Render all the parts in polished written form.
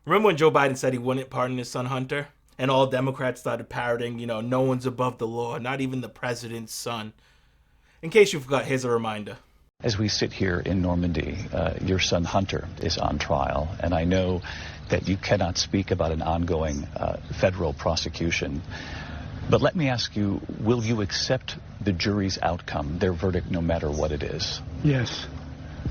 Remember when Joe Biden said he wouldn't pardon his son Hunter? And all Democrats started parroting, no one's above the law, not even the president's son. In case you forgot, here's a reminder. As we sit here in Normandy, your son Hunter is on trial, and I know that you cannot speak about an ongoing federal prosecution. But let me ask you, will you accept the jury's outcome, their verdict, no matter what it is? Yes.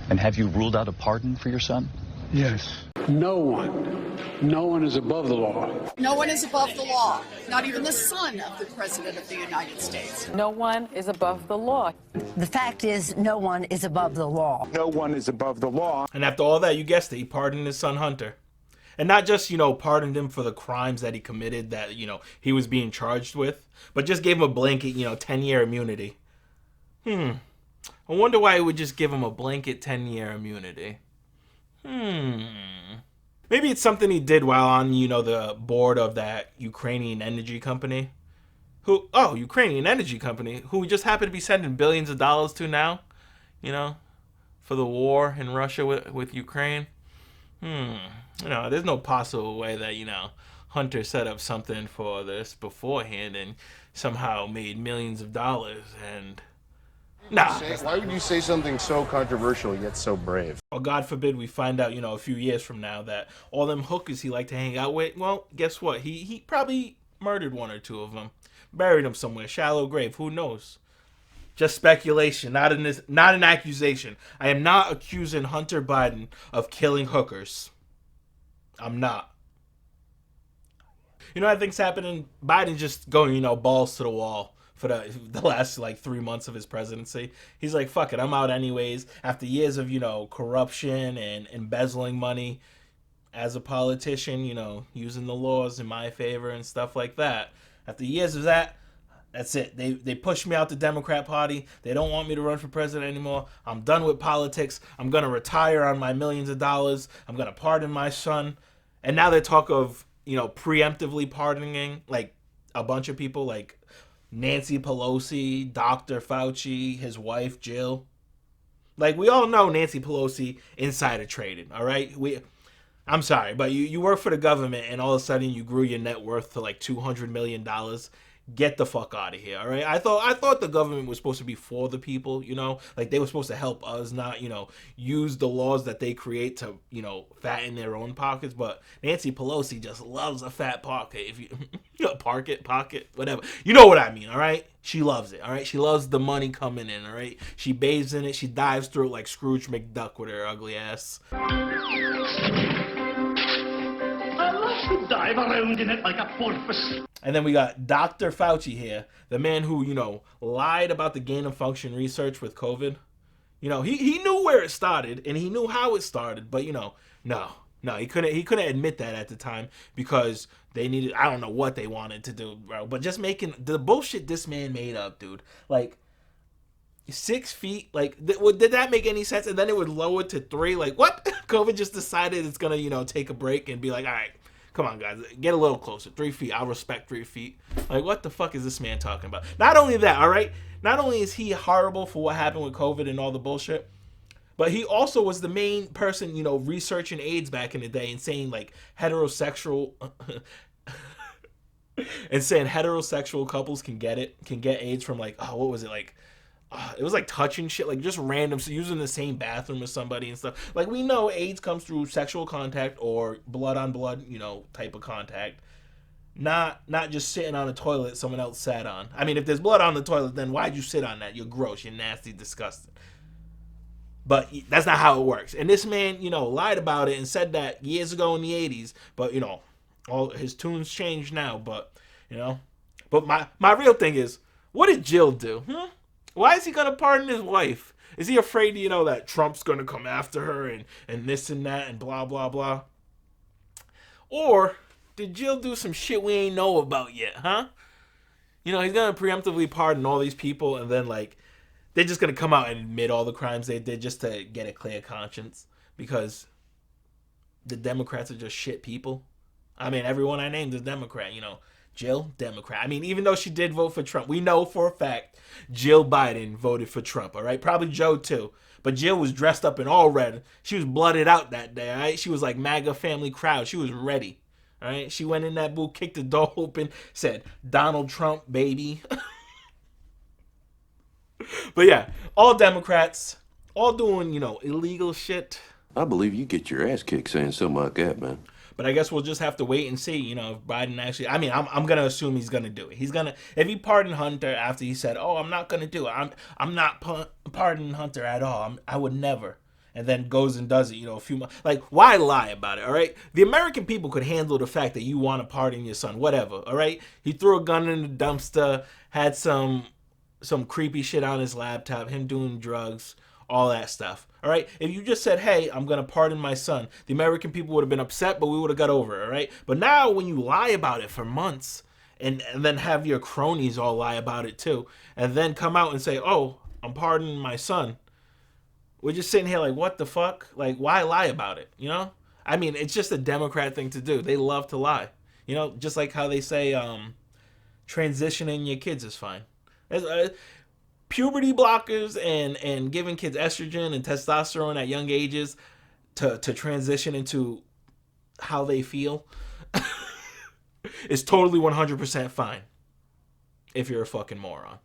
And have you ruled out a pardon for your son? Yes. No one is above the law. No one is above the law, not even the son of the President of the United States. No one is above the law. The fact is, no one is above the law. No one is above the law. And after all that, you guessed it, he pardoned his son Hunter. And not just, pardoned him for the crimes that he committed that, he was being charged with, but just gave him a blanket, 10-year immunity. I wonder why it would just give him a blanket 10-year immunity. Maybe it's something he did while on, the board of that Ukrainian energy company. Ukrainian energy company, who we just happen to be sending billions of dollars to now, for the war in Russia with Ukraine. There's no possible way that, Hunter set up something for this beforehand and somehow made millions of dollars and... Nah. Why would you say something so controversial yet so brave? Or God forbid we find out, a few years from now that all them hookers he liked to hang out with, well, guess what? He probably murdered one or two of them. Buried them somewhere, shallow grave, who knows? Just speculation, not an accusation. I am not accusing Hunter Biden of killing hookers. I'm not. I think's happening? Biden just going, balls to the wall for the last 3 months of his presidency. He's like, fuck it, I'm out anyways. After years of, corruption and embezzling money as a politician, using the laws in my favor and stuff like that. After years of that, that's it. They pushed me out the Democrat Party. They don't want me to run for president anymore. I'm done with politics. I'm going to retire on my millions of dollars. I'm going to pardon my son. And now they talk of, preemptively pardoning, a bunch of people, like Nancy Pelosi, Dr. Fauci, his wife, Jill. We all know Nancy Pelosi insider trading, all right? I'm sorry, but you work for the government and all of a sudden you grew your net worth to $200 million. Get the fuck out of here, all right? I thought the government was supposed to be for the people, they were supposed to help us, not, use the laws that they create to, fatten their own pockets. But Nancy Pelosi just loves a fat pocket. If you pocket, whatever. You know what I mean, all right? She loves it, all right? She loves the money coming in, all right? She bathes in it. She dives through it like Scrooge McDuck with her ugly ass. Dive around in it like a porpoise. And then we got Dr. Fauci here, the man who, lied about the gain of function research with COVID. He knew where it started and he knew how it started, but no, he couldn't admit that at the time because they needed, I don't know what they wanted to do, bro, but just making the bullshit this man made up, dude. 6 feet, did that make any sense? And then it would lower to 3, what? COVID just decided it's gonna, take a break and be like, all right, come on, guys, get a little closer. 3 feet, I'll respect 3 feet. What the fuck is this man talking about? Not only that, all right? Not only is he horrible for what happened with COVID and all the bullshit, but he also was the main person, researching AIDS back in the day and saying, heterosexual... and saying heterosexual couples can get AIDS from, what was it, it was touching shit, just random, so using the same bathroom as somebody and stuff. We know AIDS comes through sexual contact or blood on blood, type of contact. Not just sitting on a toilet someone else sat on. I mean, if there's blood on the toilet, then why'd you sit on that? You're gross, you're nasty, disgusting. But that's not how it works. And this man, lied about it and said that years ago in the 80s. But, all his tunes changed now. But, But my real thing is, what did Jill do? Why is he going to pardon his wife? Is he afraid, that Trump's going to come after her and this and that and blah, blah, blah? Or did Jill do some shit we ain't know about yet, huh? He's going to preemptively pardon all these people and then, they're just going to come out and admit all the crimes they did just to get a clear conscience because the Democrats are just shit people. I mean, everyone I named is Democrat, Jill, Democrat. I mean, even though she did vote for Trump, we know for a fact Jill Biden voted for Trump, all right? Probably Joe, too. But Jill was dressed up in all red. She was blooded out that day, all right? She was like MAGA family crowd. She was ready, all right? She went in that booth, kicked the door open, said, Donald Trump, baby. But yeah, all Democrats, all doing, illegal shit. I believe you get your ass kicked saying something like that, man. But I guess we'll just have to wait and see, if Biden actually. I mean, I'm gonna assume he's gonna do it. If he pardoned Hunter after he said, "Oh, I'm not gonna do it. I'm not pardoning Hunter at all. I would never." And then goes and does it, a few months. Like, why lie about it? All right, the American people could handle the fact that you want to pardon your son, whatever. All right, he threw a gun in the dumpster, had some creepy shit on his laptop, him doing drugs, all that stuff. All right, if you just said, hey, I'm going to pardon my son, the American people would have been upset, but we would have got over it, all right? But now when you lie about it for months and then have your cronies all lie about it too, and then come out and say, oh, I'm pardoning my son, we're just sitting here like, what the fuck? Like, why lie about it, I mean, it's just a Democrat thing to do. They love to lie, just like how they say transitioning your kids is fine. Puberty blockers and giving kids estrogen and testosterone at young ages to transition into how they feel is totally 100% fine if you're a fucking moron.